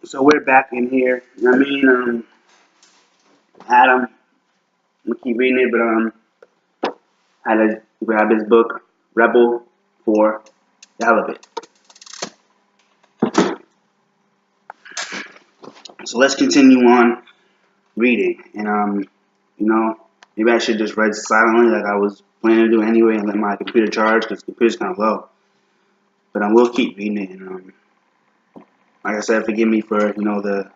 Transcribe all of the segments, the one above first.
So we're back in here. Adam, I'm gonna keep reading it, but had to grab his book, Rebel, for the hell of it. So let's continue on reading, and maybe I should just read silently like I was planning to do anyway, and let my computer charge because the computer's kind of low. But I will keep reading it, and like I said, forgive me for the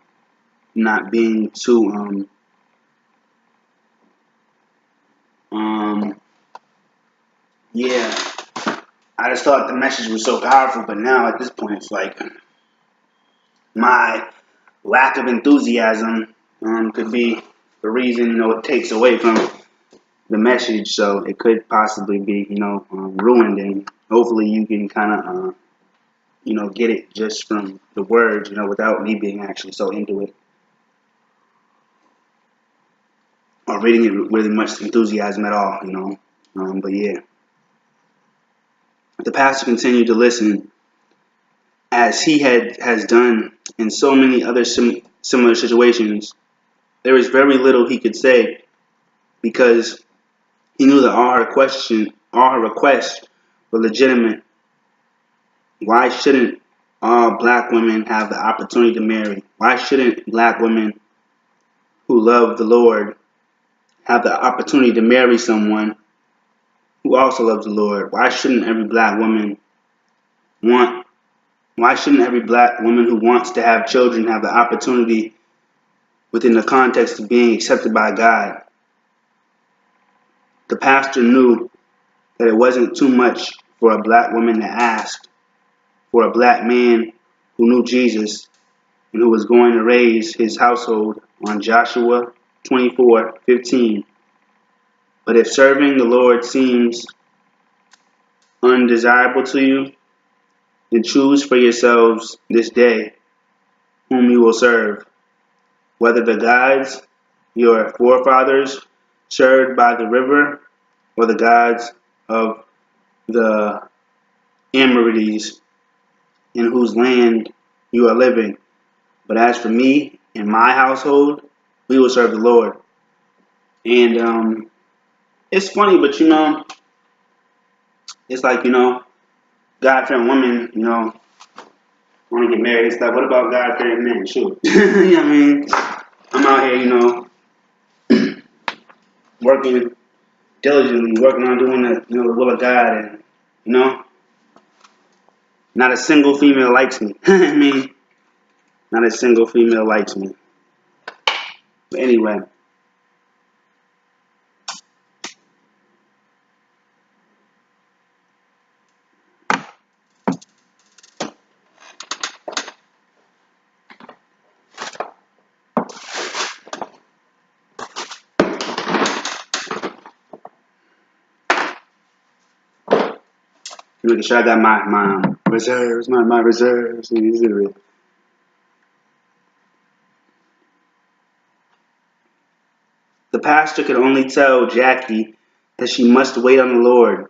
not being too yeah. I just thought the message was so powerful, but now at this point, it's like my lack of enthusiasm could be the reason it takes away from the message. So it could possibly be ruined, and hopefully you can kind of get it just from the words, without me being actually so into it or reading it with really much enthusiasm at all. But yeah, the pastor continued to listen as he has done in so many other similar situations. There was very little he could say because he knew that all her requests were legitimate. Why shouldn't all black women have the opportunity to marry? Why shouldn't black women who love the Lord have the opportunity to marry someone who also loves the Lord? Why shouldn't every black woman who wants to have children have the opportunity within the context of being accepted by God? The pastor knew that it wasn't too much for a black woman to ask for a black man who knew Jesus and who was going to raise his household on Joshua 24:15. But if serving the Lord seems undesirable to you, then choose for yourselves this day whom you will serve, whether the gods your forefathers served by the river or the gods of the Amorites in whose land you are living. But as for me and my household, we will serve the Lord. And it's funny, but it's like, God-fearing women, want to get married and stuff. What about God-fearing men? Shoot. You know what I mean? I'm out here, working diligently, working on doing the will of God, and, not a single female likes me. I mean, not a single female likes me. But anyway. Making sure I got my reserves, my reserves. The pastor could only tell Jackie that she must wait on the Lord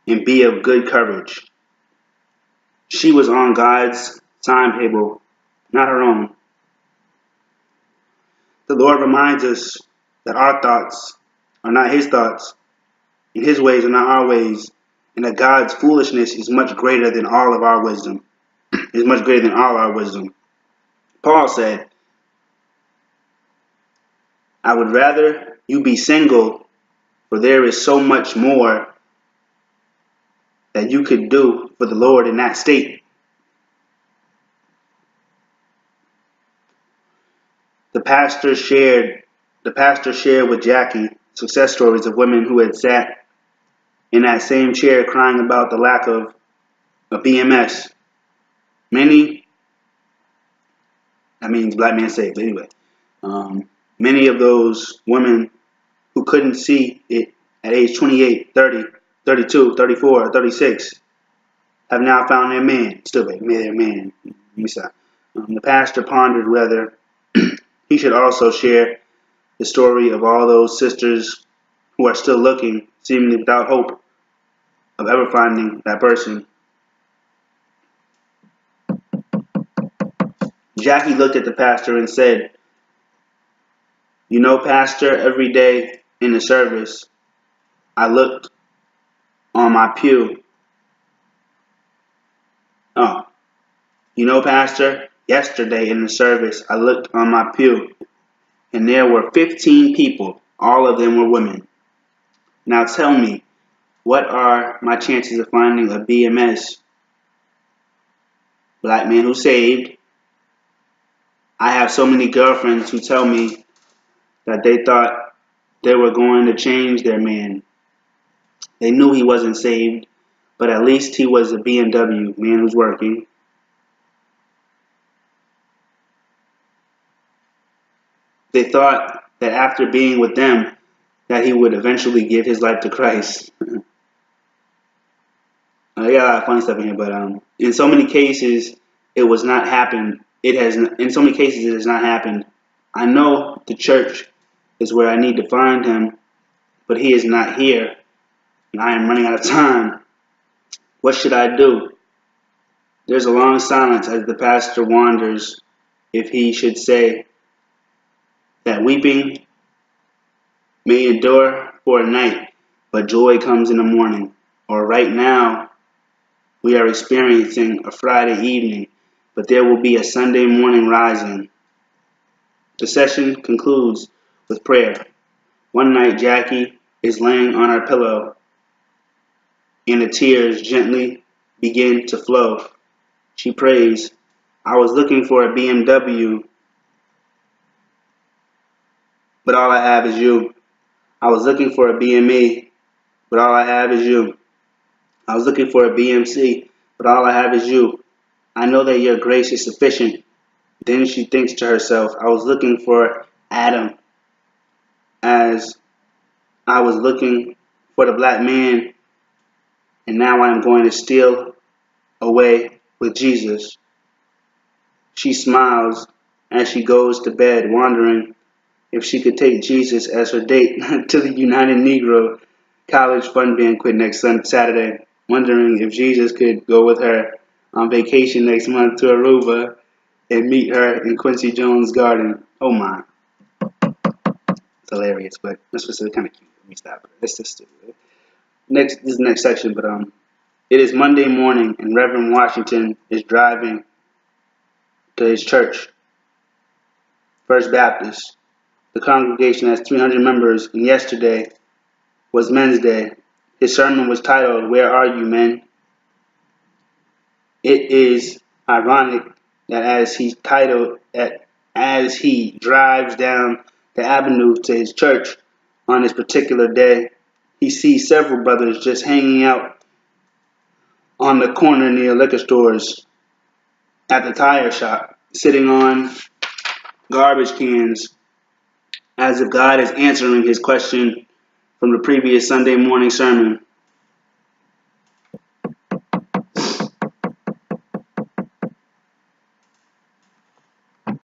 and be of good courage. She was on God's timetable, not her own. The Lord reminds us that our thoughts are not His thoughts, and His ways are not our ways, and that God's foolishness is much greater than all of our wisdom. Is much greater than all our wisdom. Paul said, I would rather you be single, for there is so much more that you could do for the Lord in that state. The pastor shared with Jackie success stories of women who had sat in that same chair crying about the lack of a BMS. That means black man saved, but anyway. Many of those women who couldn't see it at age 28, 30, 32, 34, 36 have now found their man. Still their man. The pastor pondered whether he should also share the story of all those sisters who are still looking, seemingly without hope of ever finding that person. Jackie looked at the pastor and said, "You know, Pastor, every day in the service, I looked on my pew. Oh, you know, Pastor, yesterday in the service, I looked on my pew, and there were 15 people. All of them were women. Now tell me, what are my chances of finding a BMS, black man who's saved? I have so many girlfriends who tell me that they thought they were going to change their man. They knew he wasn't saved, but at least he was a BMW man who's working. They thought that after being with them, that he would eventually give his life to Christ." I got a lot of funny stuff in here, but in so many cases, it was not happened. In so many cases, it has not happened. I know the church is where I need to find him, but he is not here, and I am running out of time. What should I do? There's a long silence as the pastor wonders if he should say that weeping may endure for a night, but joy comes in the morning. Or right now, we are experiencing a Friday evening, but there will be a Sunday morning rising. The session concludes with prayer. One night, Jackie is laying on her pillow, and the tears gently begin to flow. She prays, "I was looking for a BMW, but all I have is you. I was looking for a BME, but all I have is you. I was looking for a BMC, but all I have is you. I know that your grace is sufficient." Then she thinks to herself, "I was looking for Adam as I was looking for the black man, and now I am going to steal away with Jesus." She smiles as she goes to bed, wondering if she could take Jesus as her date to the United Negro College Fun Banquet next Saturday, wondering if Jesus could go with her on vacation next month to Aruba and meet her in Quincy Jones' garden. Oh my. It's hilarious, but this was kind of cute. Let me stop. Let's just do it. This is the next section, but it is Monday morning, and Reverend Washington is driving to his church, First Baptist. The congregation has 300 members, and yesterday was Men's Day. His sermon was titled, "Where Are You, Men?" It is ironic that as he drives down the avenue to his church on this particular day, he sees several brothers just hanging out on the corner near liquor stores, at the tire shop, sitting on garbage cans, as if God is answering his question from the previous Sunday morning sermon.